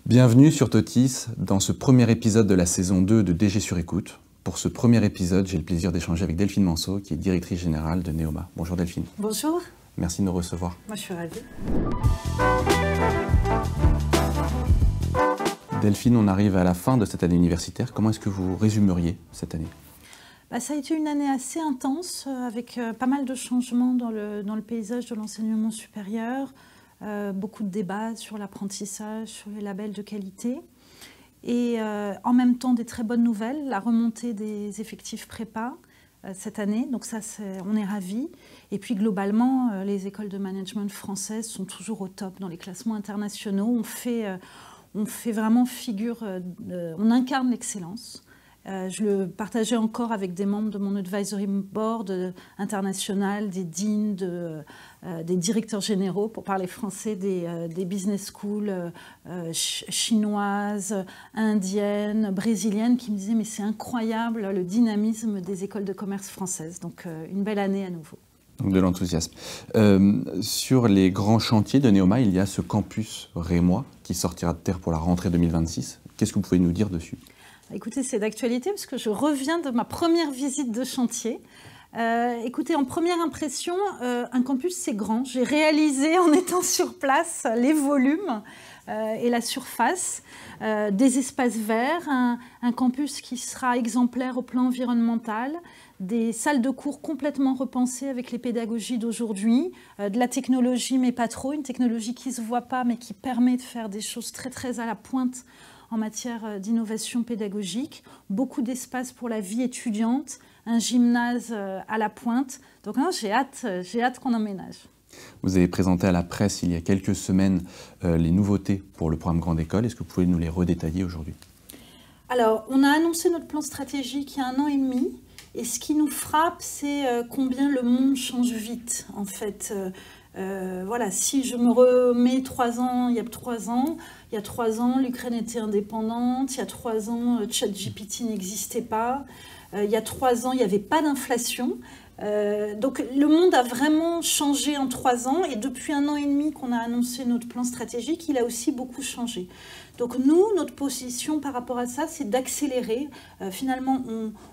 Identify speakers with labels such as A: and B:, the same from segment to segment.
A: Bienvenue sur Totis dans ce premier épisode de la saison 2 de DG sur écoute. Pour ce premier épisode, j'ai le plaisir d'échanger avec Delphine Manceau, qui est directrice générale de Neoma. Bonjour Delphine.
B: Bonjour.
A: Merci de nous recevoir.
B: Moi, je suis ravie.
A: Delphine, on arrive à la fin de cette année universitaire. Comment est-ce que vous résumeriez cette année ?
B: Ça a été une année assez intense, avec pas mal de changements dans le paysage de l'enseignement supérieur, beaucoup de débats sur l'apprentissage, sur les labels de qualité, et en même temps des très bonnes nouvelles, la remontée des effectifs prépa cette année, donc ça on est ravis. Et puis globalement, les écoles de management françaises sont toujours au top dans les classements internationaux. On fait vraiment figure, on incarne l'excellence. Je le partageais encore avec des membres de mon advisory board international, des deans, des directeurs généraux, pour parler français, des business schools chinoises, indiennes, brésiliennes, qui me disaient « mais c'est incroyable le dynamisme des écoles de commerce françaises ». Donc une belle année à nouveau.
A: Donc de l'enthousiasme. Sur les grands chantiers de Neoma, il y a ce campus rémois qui sortira de terre pour la rentrée 2026. Qu'est-ce que vous pouvez nous dire dessus ?
B: Écoutez, c'est d'actualité parce que je reviens de ma première visite de chantier. Écoutez, en première impression, un campus c'est grand. J'ai réalisé en étant sur place les volumes et la surface, des espaces verts, un campus qui sera exemplaire au plan environnemental, des salles de cours complètement repensées avec les pédagogies d'aujourd'hui, de la technologie mais pas trop, une technologie qui ne se voit pas mais qui permet de faire des choses très très à la pointe en matière d'innovation pédagogique, beaucoup d'espace pour la vie étudiante, un gymnase à la pointe. Donc j'ai hâte qu'on emménage.
A: Vous avez présenté à la presse il y a quelques semaines les nouveautés pour le programme Grande École. Est-ce que vous pouvez nous les redétailler aujourd'hui ? Alors,
B: on a annoncé notre plan stratégique il y a 1 an et demi. Et ce qui nous frappe, c'est combien le monde change vite, en fait. Voilà, si je me remets 3 ans, il y a 3 ans, l'Ukraine était indépendante, il y a 3 ans, ChatGPT n'existait pas, il y a 3 ans, il n'y avait pas d'inflation. Donc le monde a vraiment changé en 3 ans, et depuis 1 an et demi qu'on a annoncé notre plan stratégique, il a aussi beaucoup changé. Donc nous, notre position par rapport à ça, c'est d'accélérer. Finalement,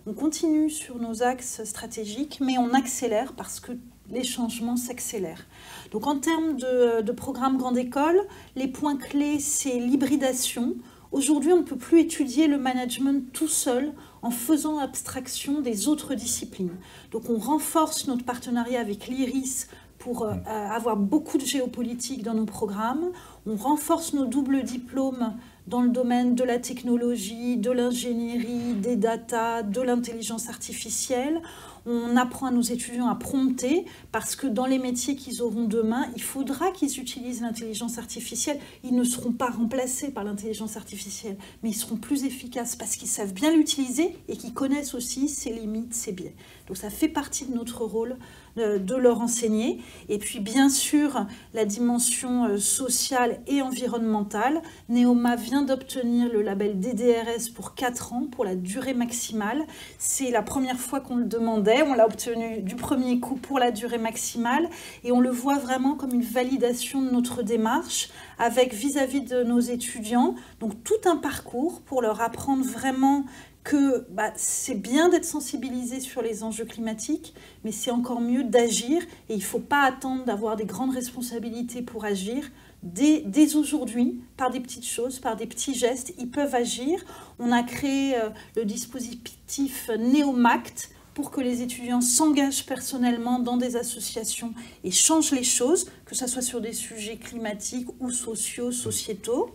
B: on continue sur nos axes stratégiques, mais on accélère parce que les changements s'accélèrent. Donc en termes de programme Grande École, les points clés, c'est l'hybridation. Aujourd'hui, on ne peut plus étudier le management tout seul en faisant abstraction des autres disciplines. Donc on renforce notre partenariat avec l'IRIS pour avoir beaucoup de géopolitique dans nos programmes. On renforce nos doubles diplômes dans le domaine de la technologie, de l'ingénierie, des data, de l'intelligence artificielle. On apprend à nos étudiants à prompter parce que dans les métiers qu'ils auront demain, il faudra qu'ils utilisent l'intelligence artificielle. Ils ne seront pas remplacés par l'intelligence artificielle, mais ils seront plus efficaces parce qu'ils savent bien l'utiliser et qu'ils connaissent aussi ses limites, ses biais. Donc ça fait partie de notre rôle de leur enseigner. Et puis bien sûr, la dimension sociale et environnementale. Neoma vient d'obtenir le label DDRS pour 4 ans, pour la durée maximale. C'est la première fois qu'on le demandait. On l'a obtenu du premier coup pour la durée maximale. Et on le voit vraiment comme une validation de notre démarche avec vis-à-vis de nos étudiants. Donc tout un parcours pour leur apprendre vraiment que c'est bien d'être sensibilisé sur les enjeux climatiques, mais c'est encore mieux d'agir. Et il ne faut pas attendre d'avoir des grandes responsabilités pour agir. Dès aujourd'hui, par des petites choses, par des petits gestes, ils peuvent agir. On a créé le dispositif Neomact pour que les étudiants s'engagent personnellement dans des associations et changent les choses, que ce soit sur des sujets climatiques ou sociaux, sociétaux.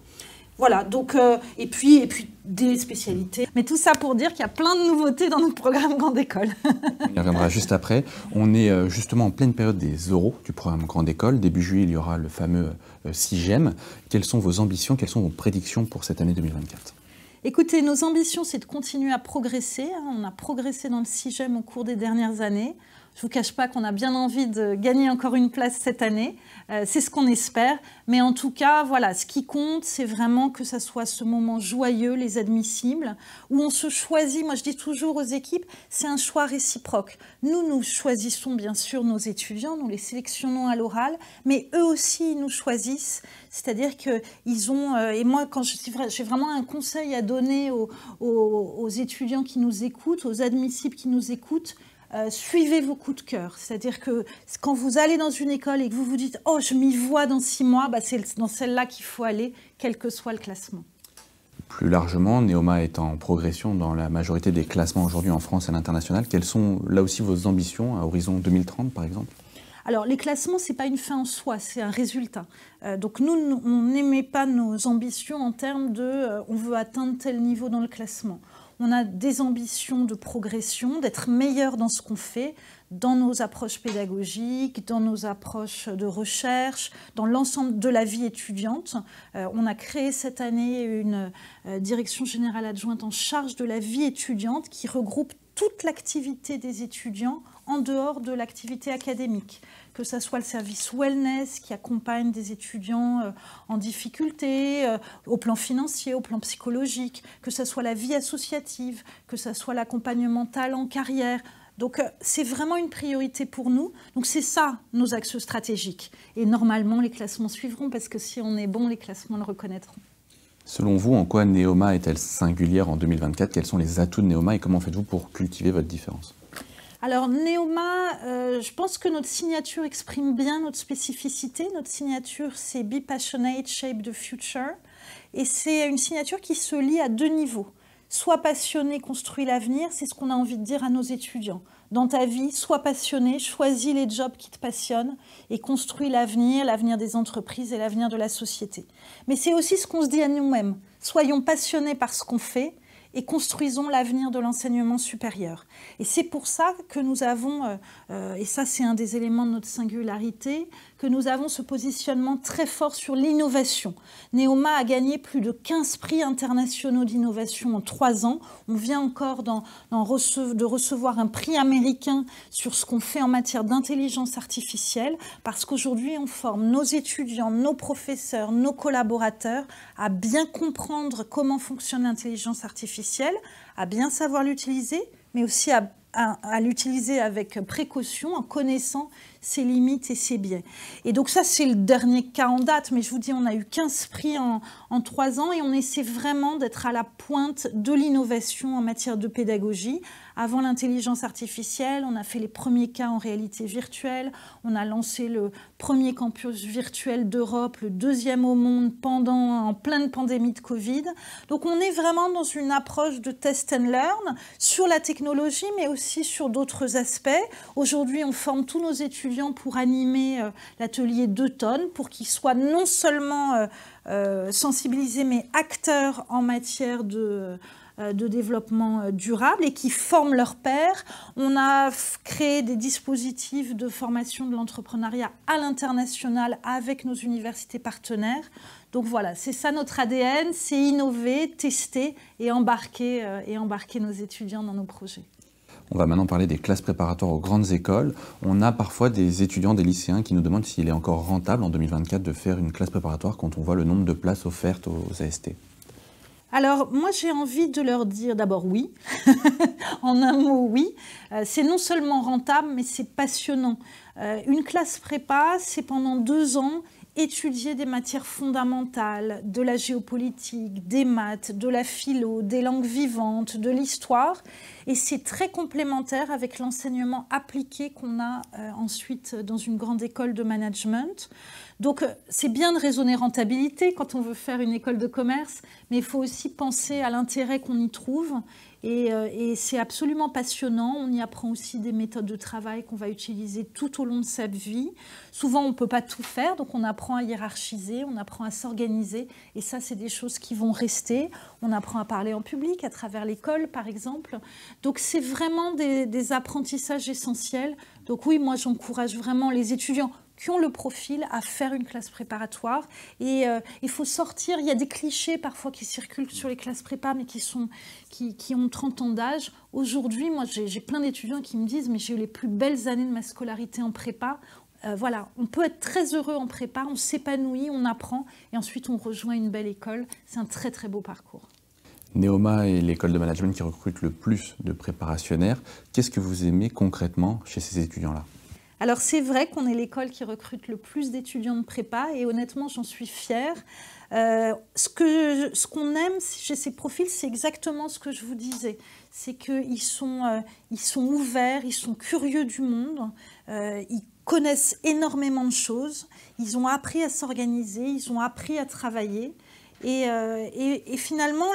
B: Voilà, donc, et puis des spécialités. Mais tout ça pour dire qu'il y a plein de nouveautés dans notre programme Grande École.
A: On y reviendra juste après. On est justement en pleine période des oraux du programme Grande École. Début juillet, il y aura le fameux CIGEM. Quelles sont vos ambitions, quelles sont vos prédictions pour cette année 2024 ?
B: Écoutez, nos ambitions, c'est de continuer à progresser. On a progressé dans le CIGEM au cours des dernières années. Je ne vous cache pas qu'on a bien envie de gagner encore une place cette année. C'est ce qu'on espère. Mais en tout cas, voilà, ce qui compte, c'est vraiment que ça soit ce moment joyeux, les admissibles, où on se choisit. Moi, je dis toujours aux équipes, c'est un choix réciproque. Nous choisissons bien sûr nos étudiants, nous les sélectionnons à l'oral, mais eux aussi, ils nous choisissent. C'est-à-dire qu'ils ont... et moi, quand j'ai vraiment un conseil à donner aux étudiants qui nous écoutent, aux admissibles qui nous écoutent, suivez vos coups de cœur. C'est-à-dire que quand vous allez dans une école et que vous vous dites « Oh, je m'y vois dans 6 mois », c'est dans celle-là qu'il faut aller, quel que soit le classement.
A: Plus largement, Neoma est en progression dans la majorité des classements aujourd'hui en France et à l'international. Quelles sont là aussi vos ambitions à horizon 2030 par exemple ?
B: Alors, les classements, ce n'est pas une fin en soi, c'est un résultat. Donc nous, on n'émet pas nos ambitions en termes de on veut atteindre tel niveau dans le classement. On a des ambitions de progression, d'être meilleur dans ce qu'on fait, dans nos approches pédagogiques, dans nos approches de recherche, dans l'ensemble de la vie étudiante. On a créé cette année une direction générale adjointe en charge de la vie étudiante qui regroupe toute l'activité des étudiants en dehors de l'activité académique, que ce soit le service wellness qui accompagne des étudiants en difficulté, au plan financier, au plan psychologique, que ce soit la vie associative, que ce soit l'accompagnement talent carrière. Donc c'est vraiment une priorité pour nous. Donc c'est ça nos axes stratégiques. Et normalement les classements suivront parce que si on est bon, les classements le reconnaîtront.
A: Selon vous, en quoi Neoma est-elle singulière en 2024 ? Quels sont les atouts de Neoma et comment faites-vous pour cultiver votre différence ?
B: Alors Neoma, je pense que notre signature exprime bien notre spécificité. Notre signature, c'est Be Passionate, Shape the Future. Et c'est une signature qui se lie à 2 niveaux. Sois passionné, construis l'avenir, c'est ce qu'on a envie de dire à nos étudiants. Dans ta vie, sois passionné, choisis les jobs qui te passionnent et construis l'avenir, l'avenir des entreprises et l'avenir de la société. Mais c'est aussi ce qu'on se dit à nous-mêmes. Soyons passionnés par ce qu'on fait et construisons l'avenir de l'enseignement supérieur. Et c'est pour ça que nous avons, et ça c'est un des éléments de notre singularité, que nous avons ce positionnement très fort sur l'innovation. Neoma a gagné plus de 15 prix internationaux d'innovation en 3 ans. On vient encore de recevoir un prix américain sur ce qu'on fait en matière d'intelligence artificielle, parce qu'aujourd'hui on forme nos étudiants, nos professeurs, nos collaborateurs à bien comprendre comment fonctionne l'intelligence artificielle, à bien savoir l'utiliser, mais aussi à l'utiliser avec précaution, en connaissant ses limites et ses biais. Et donc ça, c'est le dernier cas en date, mais je vous dis, on a eu 15 prix en 3 ans et on essaie vraiment d'être à la pointe de l'innovation en matière de pédagogie. Avant l'intelligence artificielle, on a fait les premiers cas en réalité virtuelle, on a lancé le premier campus virtuel d'Europe, le 2e au monde en pleine pandémie de Covid. Donc on est vraiment dans une approche de test and learn sur la technologie, mais aussi sur d'autres aspects. Aujourd'hui, on forme tous nos étudiants pour animer l'atelier d'automne, pour qu'ils soient non seulement sensibilisés, mais acteurs en matière de développement durable et qui forment leurs pairs. On a créé des dispositifs de formation de l'entrepreneuriat à l'international avec nos universités partenaires. Donc voilà, c'est ça notre ADN, c'est innover, tester et embarquer nos étudiants dans nos projets.
A: On va maintenant parler des classes préparatoires aux grandes écoles. On a parfois des étudiants, des lycéens qui nous demandent s'il est encore rentable en 2024 de faire une classe préparatoire quand on voit le nombre de places offertes aux AST.
B: Alors, moi, j'ai envie de leur dire d'abord oui. En un mot, oui. C'est non seulement rentable, mais c'est passionnant. Une classe prépa, c'est pendant 2 ans étudier des matières fondamentales, de la géopolitique, des maths, de la philo, des langues vivantes, de l'histoire. Et c'est très complémentaire avec l'enseignement appliqué qu'on a ensuite dans une grande école de management. Donc, c'est bien de raisonner rentabilité quand on veut faire une école de commerce, mais il faut aussi penser à l'intérêt qu'on y trouve. Et c'est absolument passionnant. On y apprend aussi des méthodes de travail qu'on va utiliser tout au long de sa vie. Souvent, on ne peut pas tout faire, donc on apprend à hiérarchiser, on apprend à s'organiser. Et ça, c'est des choses qui vont rester. On apprend à parler en public, à travers l'école, par exemple. Donc, c'est vraiment des apprentissages essentiels. Donc oui, moi, j'encourage vraiment les étudiants qui ont le profil à faire une classe préparatoire. Et il faut sortir, il y a des clichés parfois qui circulent sur les classes prépa, mais qui ont 30 ans d'âge. Aujourd'hui, moi, j'ai plein d'étudiants qui me disent « mais j'ai eu les plus belles années de ma scolarité en prépa ». Voilà, on peut être très heureux en prépa, on s'épanouit, on apprend, et ensuite on rejoint une belle école. C'est un très très beau parcours.
A: Neoma est l'école de management qui recrute le plus de préparationnaires. Qu'est-ce que vous aimez concrètement chez ces étudiants-là?
B: Alors c'est vrai qu'on est l'école qui recrute le plus d'étudiants de prépa, et honnêtement j'en suis fière. Ce qu'on aime chez ces profils, c'est exactement ce que je vous disais. C'est qu'ils sont ouverts, ils sont curieux du monde, ils connaissent énormément de choses, ils ont appris à s'organiser, ils ont appris à travailler. Et finalement,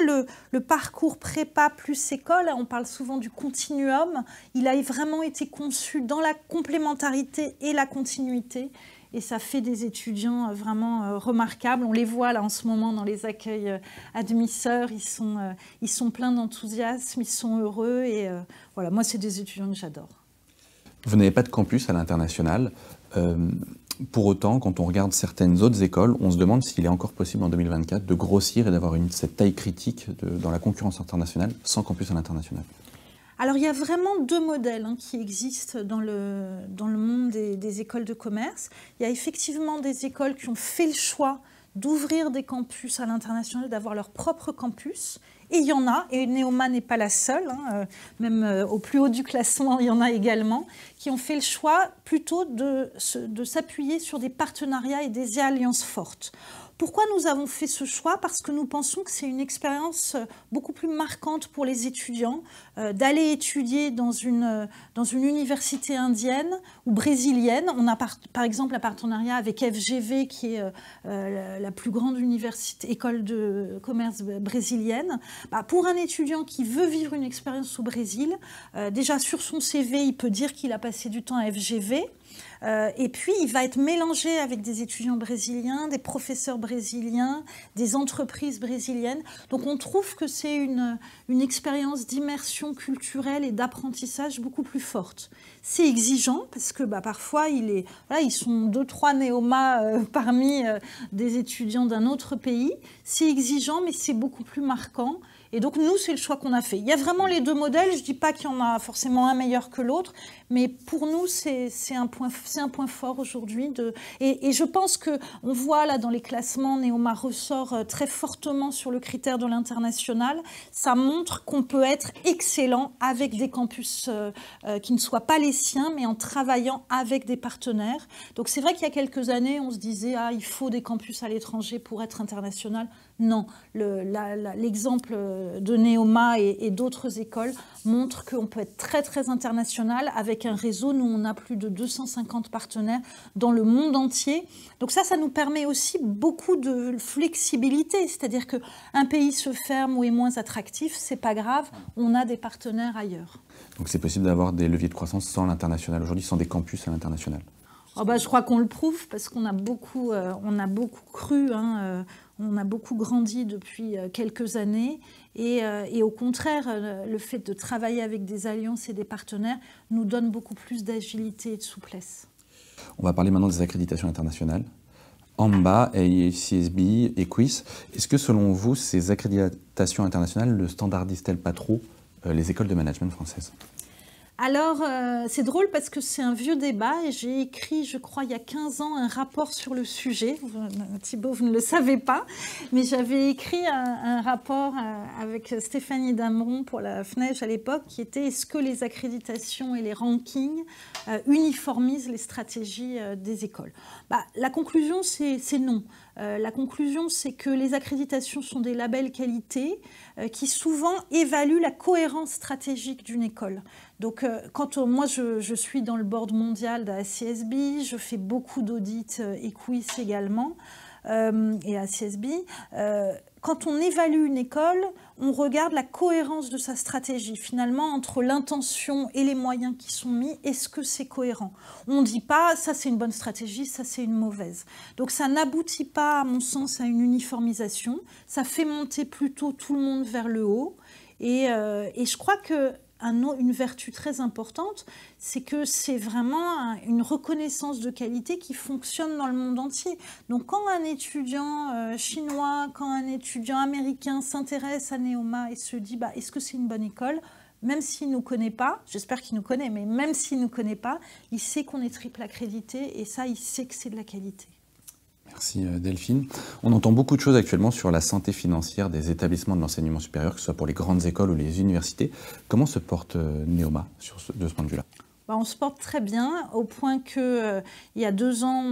B: le parcours prépa plus école, on parle souvent du continuum, il a vraiment été conçu dans la complémentarité et la continuité. Et ça fait des étudiants vraiment remarquables. On les voit là en ce moment dans les accueils admisseurs. Ils sont pleins d'enthousiasme, ils sont heureux. Et voilà, moi, c'est des étudiants que j'adore.
A: Vous n'avez pas de campus à l'international. Pour autant, quand on regarde certaines autres écoles, on se demande s'il est encore possible en 2024 de grossir et d'avoir cette taille critique dans la concurrence internationale sans campus à l'international.
B: Alors, il y a vraiment deux modèles qui existent dans le monde des écoles de commerce. Il y a effectivement des écoles qui ont fait le choix d'ouvrir des campus à l'international, d'avoir leur propre campus. Et il y en a, et Neoma n'est pas la seule, même au plus haut du classement, il y en a également, qui ont fait le choix plutôt de s'appuyer sur des partenariats et des alliances fortes. Pourquoi nous avons fait ce choix? Parce que nous pensons que c'est une expérience beaucoup plus marquante pour les étudiants d'aller étudier dans une université indienne ou brésilienne. On a par exemple un partenariat avec FGV qui est la plus grande école de commerce brésilienne. Pour un étudiant qui veut vivre une expérience au Brésil, déjà sur son CV, il peut dire qu'il a passé du temps à FGV. Et puis, il va être mélangé avec des étudiants brésiliens, des professeurs brésiliens, des entreprises brésiliennes. Donc, on trouve que c'est une expérience d'immersion culturelle et d'apprentissage beaucoup plus forte. C'est exigeant parce que parfois, ils sont 2-3 Neoma parmi des étudiants d'un autre pays. C'est exigeant, mais c'est beaucoup plus marquant. Et donc, nous, c'est le choix qu'on a fait. Il y a vraiment les deux modèles. Je ne dis pas qu'il y en a forcément un meilleur que l'autre, mais pour nous, c'est un point fort aujourd'hui. Et je pense qu'on voit là dans les classements, Neoma ressort très fortement sur le critère de l'international. Ça montre qu'on peut être excellent avec des campus qui ne soient pas les siens, mais en travaillant avec des partenaires. Donc, c'est vrai qu'il y a quelques années, on se disait « il faut des campus à l'étranger pour être international ». Non, l'exemple de Neoma et d'autres écoles montre qu'on peut être très très international avec un réseau. Nous, on a plus de 250 partenaires dans le monde entier. Donc ça nous permet aussi beaucoup de flexibilité. C'est-à-dire qu'un pays se ferme ou est moins attractif, c'est pas grave, on a des partenaires ailleurs.
A: Donc c'est possible d'avoir des leviers de croissance sans l'international aujourd'hui, sans des campus à l'international?
B: Je crois qu'on le prouve parce qu'on a beaucoup cru, on a beaucoup grandi depuis quelques années et au contraire, le fait de travailler avec des alliances et des partenaires nous donne beaucoup plus d'agilité et de souplesse.
A: On va parler maintenant des accréditations internationales. AMBA, ACSB, EQUIS. Est-ce que selon vous, ces accréditations internationales ne standardisent-elles pas trop les écoles de management françaises?
B: Alors, c'est drôle parce que c'est un vieux débat et j'ai écrit, je crois, il y a 15 ans, un rapport sur le sujet. Thibaut, vous ne le savez pas, mais j'avais écrit un rapport avec Stéphanie Dameron pour la FNEJ à l'époque qui était « Est-ce que les accréditations et les rankings uniformisent les stratégies des écoles ?» La conclusion, c'est non. La conclusion, c'est que les accréditations sont des labels qualité qui souvent évaluent la cohérence stratégique d'une école. Donc, moi, je suis dans le board mondial d'ACSB, je fais beaucoup d'audits EQUIS également, et ACSB. Quand on évalue une école, on regarde la cohérence de sa stratégie. Finalement, entre l'intention et les moyens qui sont mis, est-ce que c'est cohérent? On ne dit pas, ça c'est une bonne stratégie, ça c'est une mauvaise. Donc ça n'aboutit pas, à mon sens, à une uniformisation. Ça fait monter plutôt tout le monde vers le haut. Et je crois que une vertu très importante, c'est que c'est vraiment une reconnaissance de qualité qui fonctionne dans le monde entier. Donc quand un étudiant chinois, quand un étudiant américain s'intéresse à Neoma et se dit est-ce que c'est une bonne école ? Même s'il ne nous connaît pas, j'espère qu'il nous connaît, mais même s'il ne nous connaît pas, il sait qu'on est triple accrédité et ça, il sait que c'est de la qualité.
A: Merci Delphine. On entend beaucoup de choses actuellement sur la santé financière des établissements de l'enseignement supérieur, que ce soit pour les grandes écoles ou les universités. Comment se porte Neoma de ce point de vue-là ?
B: On se porte très bien, au point qu'il y a 2 ans,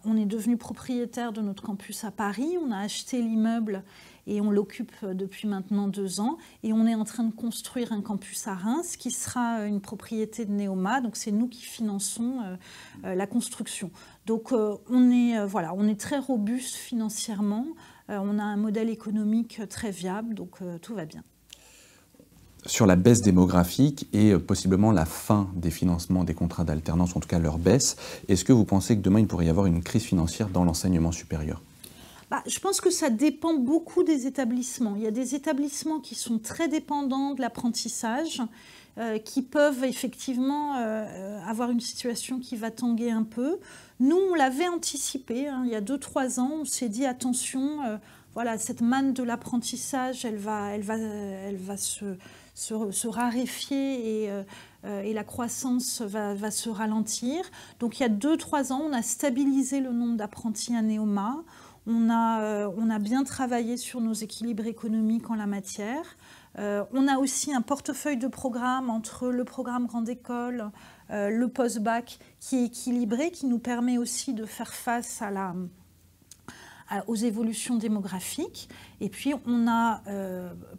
B: on est devenu propriétaire de notre campus à Paris. On a acheté l'immeuble et on l'occupe depuis maintenant 2 ans. Et on est en train de construire un campus à Reims qui sera une propriété de Neoma. Donc c'est nous qui finançons la construction. Donc on est très robuste financièrement. On a un modèle économique très viable, donc tout va bien.
A: Sur la baisse démographique et possiblement la fin des financements des contrats d'alternance, en tout cas leur baisse, est-ce que vous pensez que demain il pourrait y avoir une crise financière dans l'enseignement supérieur ?
B: Je pense que ça dépend beaucoup des établissements. Il y a des établissements qui sont très dépendants de l'apprentissage, qui peuvent effectivement avoir une situation qui va tanguer un peu. Nous, on l'avait anticipé, il y a 2-3 ans, on s'est dit attention, cette manne de l'apprentissage, elle va se raréfier et la croissance va se ralentir. Donc il y a 2-3 ans, on a stabilisé le nombre d'apprentis à Neoma. On a bien travaillé sur nos équilibres économiques en la matière. On a aussi un portefeuille de programmes entre le programme Grande École, le post-bac qui est équilibré, qui nous permet aussi de faire face aux évolutions démographiques. Et puis, on a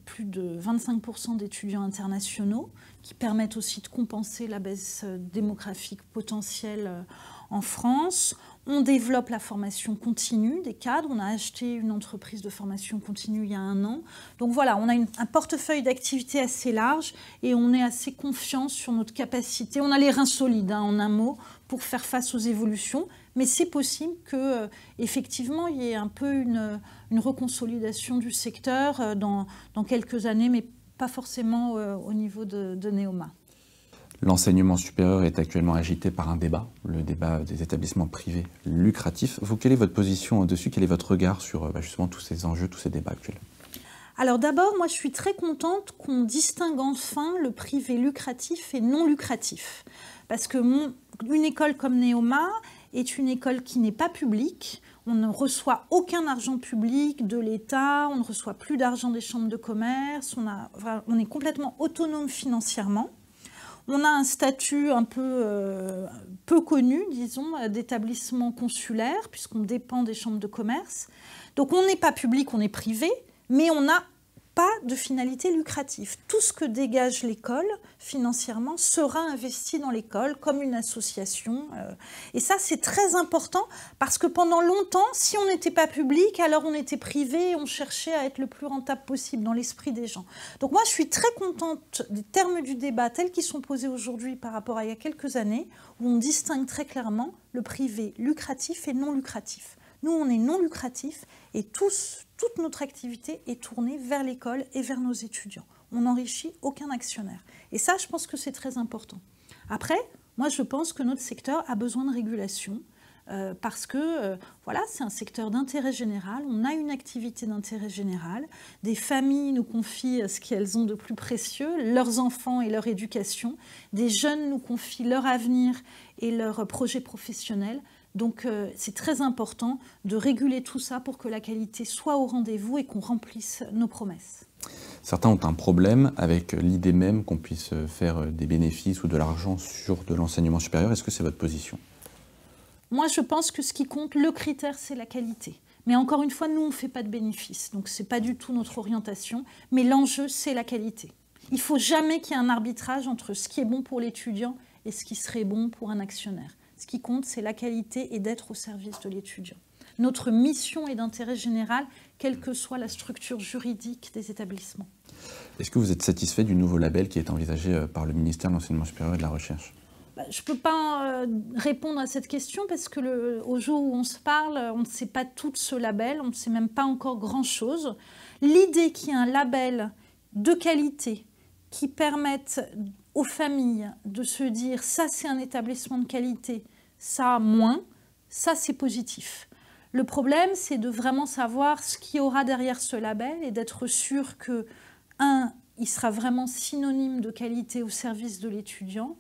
B: plus de 25% d'étudiants internationaux qui permettent aussi de compenser la baisse démographique potentielle en France. On développe la formation continue des cadres. On a acheté une entreprise de formation continue il y a 1 an. Donc voilà, on a un portefeuille d'activités assez large et on est assez confiant sur notre capacité. On a les reins solides, en un mot, pour faire face aux évolutions. Mais c'est possible qu'effectivement, il y ait un peu une reconsolidation du secteur dans quelques années, mais pas forcément au niveau de Neoma.
A: L'enseignement supérieur est actuellement agité par un débat, le débat des établissements privés lucratifs. Vous, quelle est votre position dessus? Quel est votre regard sur justement tous ces enjeux, tous ces débats actuels?
B: Alors d'abord, moi je suis très contente qu'on distingue enfin le privé lucratif et non lucratif. Parce que une école comme Neoma est une école qui n'est pas publique. On ne reçoit aucun argent public de l'État, on ne reçoit plus d'argent des chambres de commerce, on est complètement autonome financièrement. On a un statut un peu connu, disons, d'établissement consulaire, puisqu'on dépend des chambres de commerce. Donc on n'est pas public, on est privé, mais on n'a pas de finalité lucrative. Tout ce que dégage l'école financièrement sera investi dans l'école comme une association. Et ça, c'est très important parce que pendant longtemps, si on n'était pas public, alors on était privé et on cherchait à être le plus rentable possible dans l'esprit des gens. Donc moi, je suis très contente des termes du débat tels qu'ils sont posés aujourd'hui par rapport à il y a quelques années, où on distingue très clairement le privé lucratif et non lucratif. Nous, on est non lucratif et toute notre activité est tournée vers l'école et vers nos étudiants. On n'enrichit aucun actionnaire. Et ça, je pense que c'est très important. Après, moi, je pense que notre secteur a besoin de régulation parce que voilà, c'est un secteur d'intérêt général. On a une activité d'intérêt général. Des familles nous confient ce qu'elles ont de plus précieux, leurs enfants et leur éducation. Des jeunes nous confient leur avenir et leurs projets professionnels. Donc c'est très important de réguler tout ça pour que la qualité soit au rendez-vous et qu'on remplisse nos promesses.
A: Certains ont un problème avec l'idée même qu'on puisse faire des bénéfices ou de l'argent sur de l'enseignement supérieur. Est-ce que c'est votre position?
B: Moi, je pense que ce qui compte, le critère, c'est la qualité. Mais encore une fois, nous, on ne fait pas de bénéfices. Donc ce n'est pas du tout notre orientation. Mais l'enjeu, c'est la qualité. Il ne faut jamais qu'il y ait un arbitrage entre ce qui est bon pour l'étudiant et ce qui serait bon pour un actionnaire. Ce qui compte, c'est la qualité et d'être au service de l'étudiant. Notre mission est d'intérêt général, quelle que soit la structure juridique des établissements.
A: Est-ce que vous êtes satisfait du nouveau label qui est envisagé par le ministère de l'Enseignement supérieur et de la Recherche?
B: Je ne peux pas répondre à cette question parce que au jour où on se parle, on ne sait pas tout de ce label, on ne sait même pas encore grand-chose. L'idée qu'il y ait un label de qualité qui permettent aux familles de se dire ça c'est un établissement de qualité, ça moins, ça c'est positif. Le problème c'est de vraiment savoir ce qu'il y aura derrière ce label et d'être sûr que, il sera vraiment synonyme de qualité au service de l'étudiant,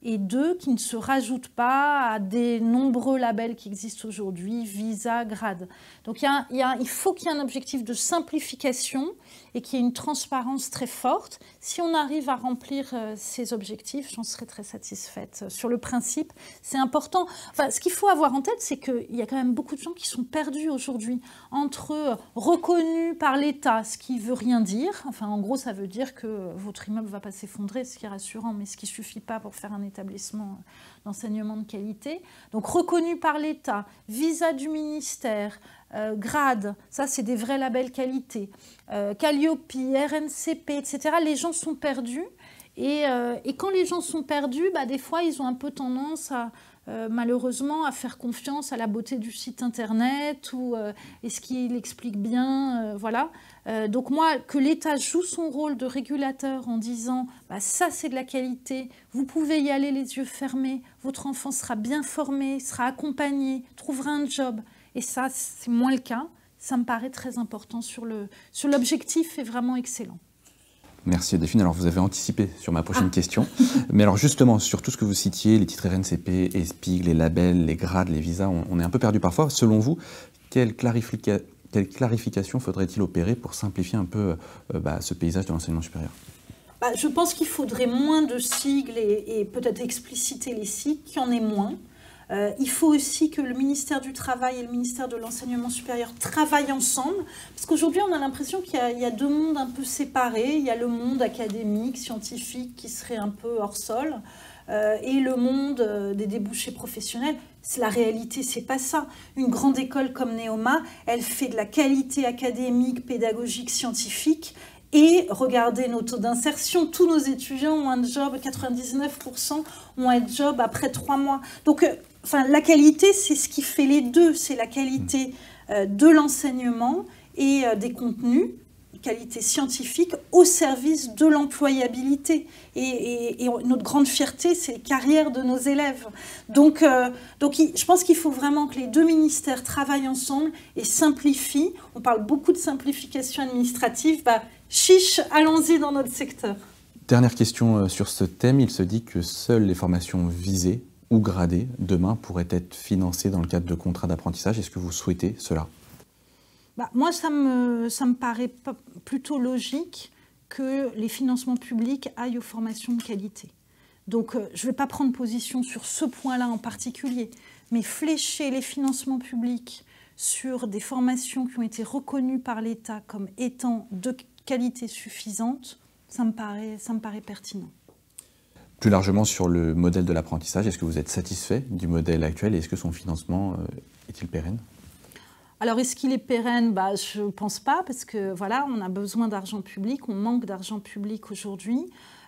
B: et 2, qui ne se rajoute pas à des nombreux labels qui existent aujourd'hui, visa, grade. Donc il faut qu'il y ait un objectif de simplification et qu'il y ait une transparence très forte. Si on arrive à remplir ces objectifs, j'en serais très satisfaite. Sur le principe, c'est important. Enfin, ce qu'il faut avoir en tête, c'est qu'il y a quand même beaucoup de gens qui sont perdus aujourd'hui entre reconnus par l'État, ce qui ne veut rien dire. Enfin, en gros, ça veut dire que votre immeuble ne va pas s'effondrer, ce qui est rassurant, mais ce qui ne suffit pas pour faire un établissement d'enseignement de qualité. Donc reconnu par l'État, visa du ministère, grade, ça c'est des vrais labels qualité, Calliope, RNCP, etc. Les gens sont perdus et quand les gens sont perdus, des fois ils ont un peu tendance à malheureusement à faire confiance à la beauté du site internet ou est-ce qu'il explique bien, voilà. Donc moi, que l'État joue son rôle de régulateur en disant ça c'est de la qualité, vous pouvez y aller les yeux fermés, votre enfant sera bien formé, sera accompagné, trouvera un job. Et ça, c'est moins le cas. Ça me paraît très important sur l'objectif est vraiment excellent.
A: Merci Delphine. Alors vous avez anticipé sur ma prochaine question. Mais alors justement, sur tout ce que vous citiez, les titres RNCP, ESPIG, les labels, les grades, les visas, on est un peu perdu parfois. Selon vous, quelle clarification faudrait-il opérer pour simplifier un peu ce paysage de l'enseignement supérieur ?
B: Je pense qu'il faudrait moins de sigles et peut-être expliciter les sigles, qu'il y en ait moins. Il faut aussi que le ministère du Travail et le ministère de l'Enseignement supérieur travaillent ensemble, parce qu'aujourd'hui on a l'impression qu'il y a deux mondes un peu séparés. Il y a le monde académique, scientifique qui serait un peu hors sol, et le monde des débouchés professionnels. La réalité, c'est pas ça. Une grande école comme Neoma, elle fait de la qualité académique, pédagogique, scientifique. Et regardez nos taux d'insertion, tous nos étudiants ont un job, 99% ont un job après 3 mois. Donc, la qualité, c'est ce qui fait les deux. C'est la qualité de l'enseignement et des contenus, qualité scientifique, au service de l'employabilité. Et notre grande fierté, c'est les carrières de nos élèves. Donc je pense qu'il faut vraiment que les deux ministères travaillent ensemble et simplifient. On parle beaucoup de simplification administrative. Chiche, allons-y dans notre secteur.
A: Dernière question sur ce thème. Il se dit que seules les formations visées ou gradées demain pourraient être financées dans le cadre de contrats d'apprentissage. Est-ce que vous souhaitez cela ?
B: Moi, ça me paraît plutôt logique que les financements publics aillent aux formations de qualité. Donc, je ne vais pas prendre position sur ce point-là en particulier, mais flécher les financements publics sur des formations qui ont été reconnues par l'État comme étant de qualité suffisante, ça me paraît pertinent.
A: Plus largement sur le modèle de l'apprentissage, est-ce que vous êtes satisfait du modèle actuel et est-ce que son financement est-il pérenne ?
B: Alors, est-ce qu'il est pérenne ? Je ne pense pas, parce que voilà, on a besoin d'argent public, on manque d'argent public aujourd'hui.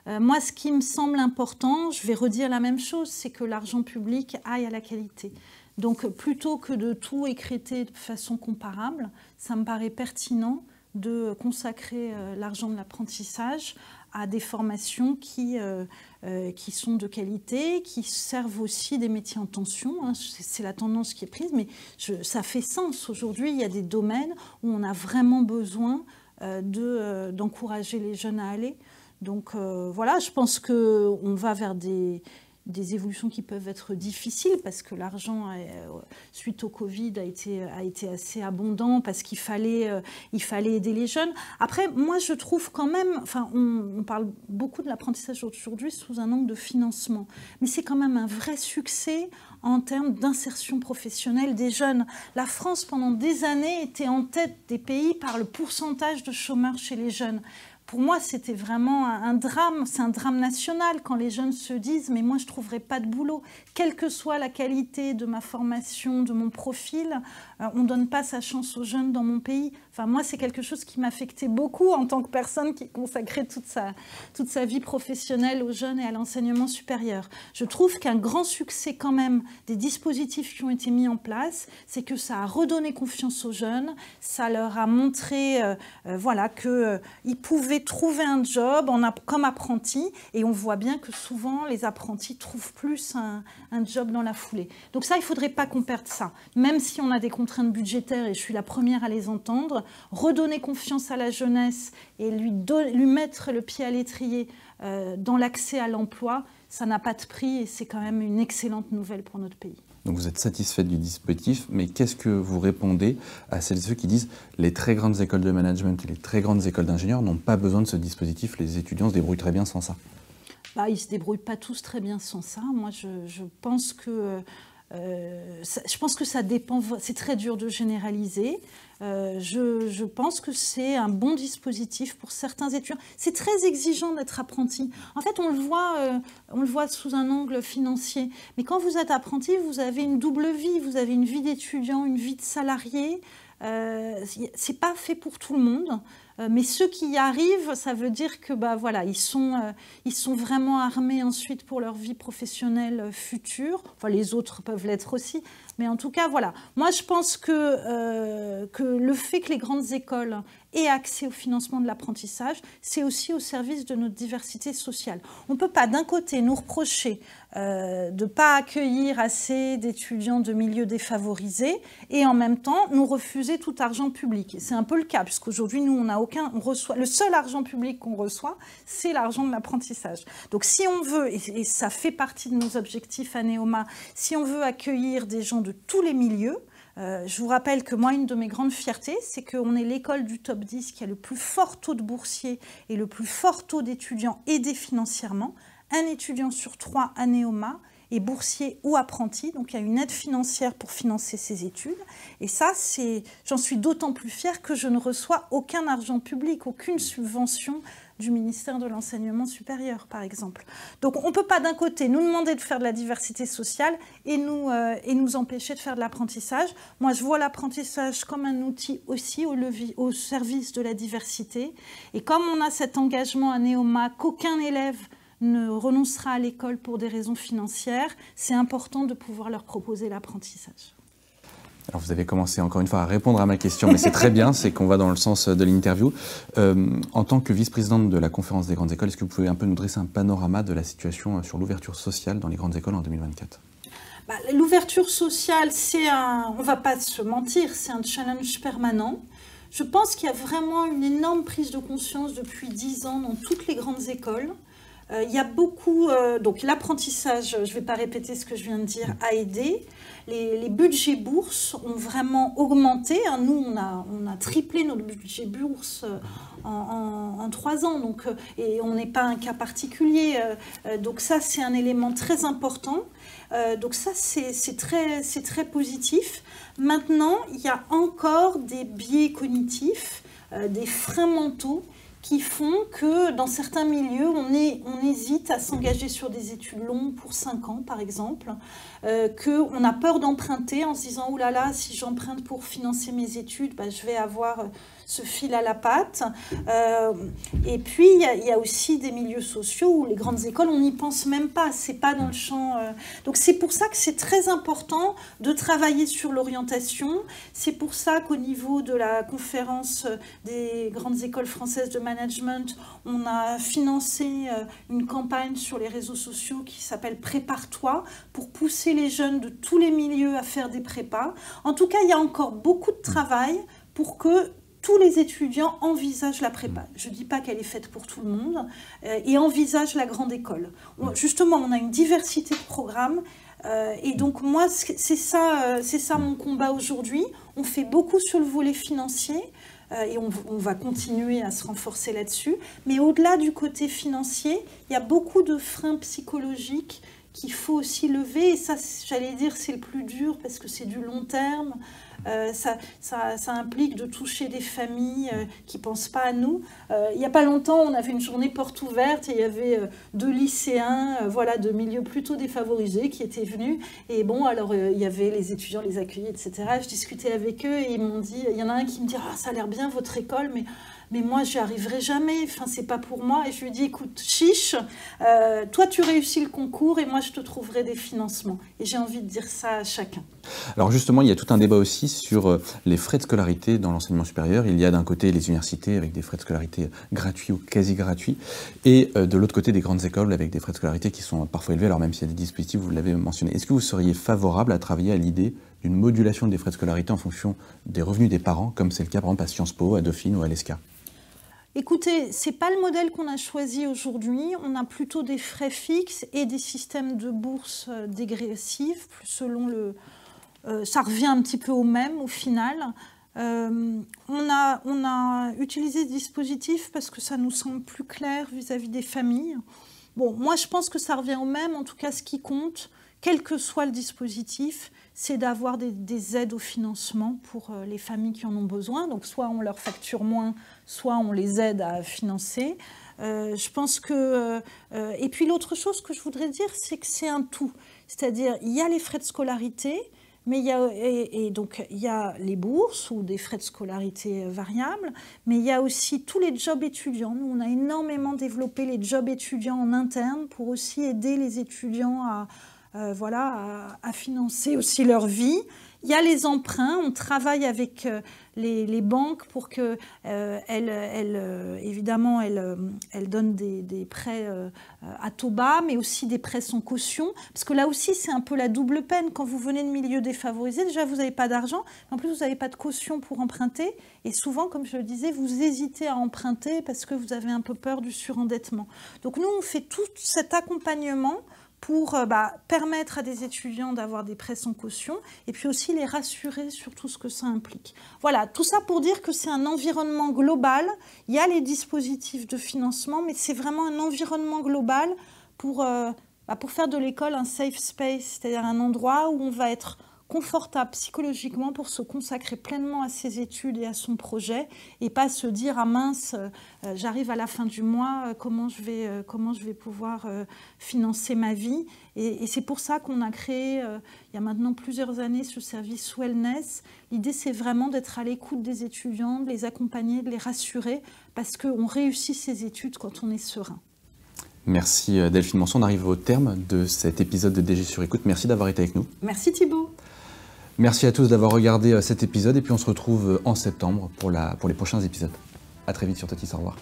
B: Moi, ce qui me semble important, je vais redire la même chose, c'est que l'argent public aille à la qualité. Donc, plutôt que de tout écréter de façon comparable, ça me paraît pertinent de consacrer l'argent de l'apprentissage à des formations qui sont de qualité, qui servent aussi des métiers en tension. C'est la tendance qui est prise, mais ça fait sens. Aujourd'hui, il y a des domaines où on a vraiment besoin d'encourager les jeunes à aller. Donc voilà, je pense qu'on va vers des évolutions qui peuvent être difficiles parce que l'argent, suite au Covid, a été assez abondant parce qu'il fallait aider les jeunes. Après, moi, je trouve quand même, on parle beaucoup de l'apprentissage aujourd'hui sous un angle de financement, mais c'est quand même un vrai succès en termes d'insertion professionnelle des jeunes. La France, pendant des années, était en tête des pays par le pourcentage de chômeurs chez les jeunes. Pour moi, c'était vraiment un drame. C'est un drame national quand les jeunes se disent « mais moi, je ne trouverai pas de boulot ». Quelle que soit la qualité de ma formation, de mon profil, on ne donne pas sa chance aux jeunes dans mon pays. Moi, c'est quelque chose qui m'affectait beaucoup en tant que personne qui consacrait toute sa vie professionnelle aux jeunes et à l'enseignement supérieur. Je trouve qu'un grand succès quand même des dispositifs qui ont été mis en place, c'est que ça a redonné confiance aux jeunes, ça leur a montré qu'ils pouvaient pouvez trouver un job comme apprenti, et on voit bien que souvent les apprentis trouvent plus un job dans la foulée. Donc ça, il ne faudrait pas qu'on perde ça. Même si on a des contraintes budgétaires, et je suis la première à les entendre, redonner confiance à la jeunesse et lui mettre le pied à l'étrier dans l'accès à l'emploi, ça n'a pas de prix et c'est quand même une excellente nouvelle pour notre pays.
A: Donc vous êtes satisfaite du dispositif, mais qu'est-ce que vous répondez à celles et ceux qui disent les très grandes écoles de management et les très grandes écoles d'ingénieurs n'ont pas besoin de ce dispositif, les étudiants se débrouillent très bien sans ça?
B: Ils ne se débrouillent pas tous très bien sans ça. Moi, je pense que ça dépend, c'est très dur de généraliser. Je pense que c'est un bon dispositif pour certains étudiants. C'est très exigeant d'être apprenti. En fait, on le voit sous un angle financier. Mais quand vous êtes apprenti, vous avez une double vie. Vous avez une vie d'étudiant, une vie de salarié. C'est pas fait pour tout le monde. Mais ceux qui y arrivent, ça veut dire que voilà, ils sont vraiment armés ensuite pour leur vie professionnelle future. Enfin, les autres peuvent l'être aussi. Mais en tout cas, voilà. Moi, je pense que le fait que les grandes écoles aient accès au financement de l'apprentissage, c'est aussi au service de notre diversité sociale. On ne peut pas, d'un côté, nous reprocher de ne pas accueillir assez d'étudiants de milieux défavorisés et en même temps, nous refuser tout argent public. C'est un peu le cas, puisqu'aujourd'hui, nous, on reçoit, le seul argent public qu'on reçoit, c'est l'argent de l'apprentissage. Donc, si on veut, et ça fait partie de nos objectifs à Neoma, si on veut accueillir des gens de tous les milieux, je vous rappelle que moi, une de mes grandes fiertés, c'est qu'on est l'école du top 10 qui a le plus fort taux de boursiers et le plus fort taux d'étudiants aidés financièrement. Un étudiant sur 3 à Neoma est boursier ou apprenti, donc il y a une aide financière pour financer ses études. Et ça, j'en suis d'autant plus fière que je ne reçois aucun argent public, aucune subvention du ministère de l'Enseignement supérieur, par exemple. Donc on ne peut pas d'un côté nous demander de faire de la diversité sociale et nous empêcher de faire de l'apprentissage. Moi, je vois l'apprentissage comme un outil aussi au service de la diversité. Et comme on a cet engagement à Neoma qu'aucun élève ne renoncera à l'école pour des raisons financières, c'est important de pouvoir leur proposer l'apprentissage.
A: Alors vous avez commencé encore une fois à répondre à ma question, mais c'est très bien, c'est qu'on va dans le sens de l'interview. En tant que vice-présidente de la conférence des grandes écoles, est-ce que vous pouvez un peu nous dresser un panorama de la situation sur l'ouverture sociale dans les grandes écoles en 2024 ?
B: L'ouverture sociale, on ne va pas se mentir, c'est un challenge permanent. Je pense qu'il y a vraiment une énorme prise de conscience depuis 10 ans dans toutes les grandes écoles. Il y a beaucoup, donc l'apprentissage, je ne vais pas répéter ce que je viens de dire, a aidé. Les budgets bourses ont vraiment augmenté. Nous, on a triplé notre budget bourse en 3 ans, donc, et on n'est pas un cas particulier. Donc ça, c'est un élément très important. Donc ça, c'est très positif. Maintenant, il y a encore des biais cognitifs, des freins mentaux qui font que dans certains milieux, on hésite à s'engager sur des études longues pour 5 ans, par exemple, qu'on a peur d'emprunter en se disant « Ouh là là, si j'emprunte pour financer mes études, je vais avoir ce fil à la patte ». Et puis, il y a aussi des milieux sociaux où les grandes écoles, on n'y pense même pas, c'est pas dans le champ. Donc, c'est pour ça que c'est très important de travailler sur l'orientation. C'est pour ça qu'au niveau de la conférence des grandes écoles françaises de management, on a financé une campagne sur les réseaux sociaux qui s'appelle « Prépare-toi » pour pousser les jeunes de tous les milieux à faire des prépas. En tout cas, il y a encore beaucoup de travail pour que tous les étudiants envisagent la prépa. Je ne dis pas qu'elle est faite pour tout le monde, et envisagent la grande école. Justement, on a une diversité de programmes, et donc moi, c'est ça mon combat aujourd'hui. On fait beaucoup sur le volet financier, et on va continuer à se renforcer là-dessus. Mais au-delà du côté financier, il y a beaucoup de freins psychologiques qu'il faut aussi lever. Et ça, j'allais dire, c'est le plus dur parce que c'est du long terme. Ça implique de toucher des familles qui ne pensent pas à nous. Il n'y a pas longtemps, on avait une journée porte ouverte et il y avait 2 lycéens de milieux plutôt défavorisés qui étaient venus. Et bon, alors il y avait les étudiants, les accueillis, etc. Je discutais avec eux et ils m'ont dit, il y en a un qui me dit « Ah, ça a l'air bien votre école, mais mais moi j'y arriverai jamais, enfin c'est pas pour moi. Et je lui dis écoute chiche, toi tu réussis le concours et moi je te trouverai des financements. Et j'ai envie de dire ça à chacun.
A: Alors justement, il y a tout un débat aussi sur les frais de scolarité dans l'enseignement supérieur. Il y a d'un côté les universités avec des frais de scolarité gratuits ou quasi gratuits, et de l'autre côté des grandes écoles avec des frais de scolarité qui sont parfois élevés, alors même s'il y a des dispositifs, vous l'avez mentionné. Est-ce que vous seriez favorable à travailler à l'idée d'une modulation des frais de scolarité en fonction des revenus des parents, comme c'est le cas par exemple à Sciences Po, à Dauphine ou à l'ESCA?
B: Écoutez, ce n'est pas le modèle qu'on a choisi aujourd'hui. On a plutôt des frais fixes et des systèmes de bourse dégressifs, selon le... ça revient un petit peu au même au final. On a utilisé ce dispositif parce que ça nous semble plus clair vis-à-vis des familles. Bon, moi je pense que ça revient au même. En tout cas, ce qui compte, quel que soit le dispositif, c'est d'avoir des aides au financement pour les familles qui en ont besoin. Donc soit on leur facture moins, soit on les aide à financer. Je pense que... et puis l'autre chose que je voudrais dire, c'est que c'est un tout. C'est-à-dire, il y a les frais de scolarité, mais donc il y a les bourses ou des frais de scolarité variables, mais il y a aussi tous les jobs étudiants. Nous, on a énormément développé les jobs étudiants en interne pour aussi aider les étudiants à financer aussi leur vie. Il y a les emprunts, on travaille avec les banques pour que évidemment, elles donnent des prêts à taux bas, mais aussi des prêts sans caution. Parce que là aussi, c'est un peu la double peine. Quand vous venez de milieux défavorisés, déjà, vous n'avez pas d'argent, en plus, vous n'avez pas de caution pour emprunter. Et souvent, comme je le disais, vous hésitez à emprunter parce que vous avez un peu peur du surendettement. Donc nous, on fait tout cet accompagnement pour permettre à des étudiants d'avoir des prêts sans caution et puis aussi les rassurer sur tout ce que ça implique. Voilà, tout ça pour dire que c'est un environnement global. Il y a les dispositifs de financement, mais c'est vraiment un environnement global pour faire de l'école un safe space, c'est-à-dire un endroit où on va être confortable psychologiquement pour se consacrer pleinement à ses études et à son projet et pas se dire ah mince j'arrive à la fin du mois comment je vais pouvoir financer ma vie et c'est pour ça qu'on a créé il y a maintenant plusieurs années ce service wellness. L'idée c'est vraiment d'être à l'écoute des étudiants, de les accompagner, de les rassurer parce qu'on réussit ses études quand on est serein.
A: Merci Delphine Manson, on arrive au terme de cet épisode de DG sur écoute. Merci d'avoir été avec nous.
B: Merci Thibaut.
A: Merci à tous d'avoir regardé cet épisode et puis on se retrouve en septembre pour les prochains épisodes. À très vite sur Totis, au revoir.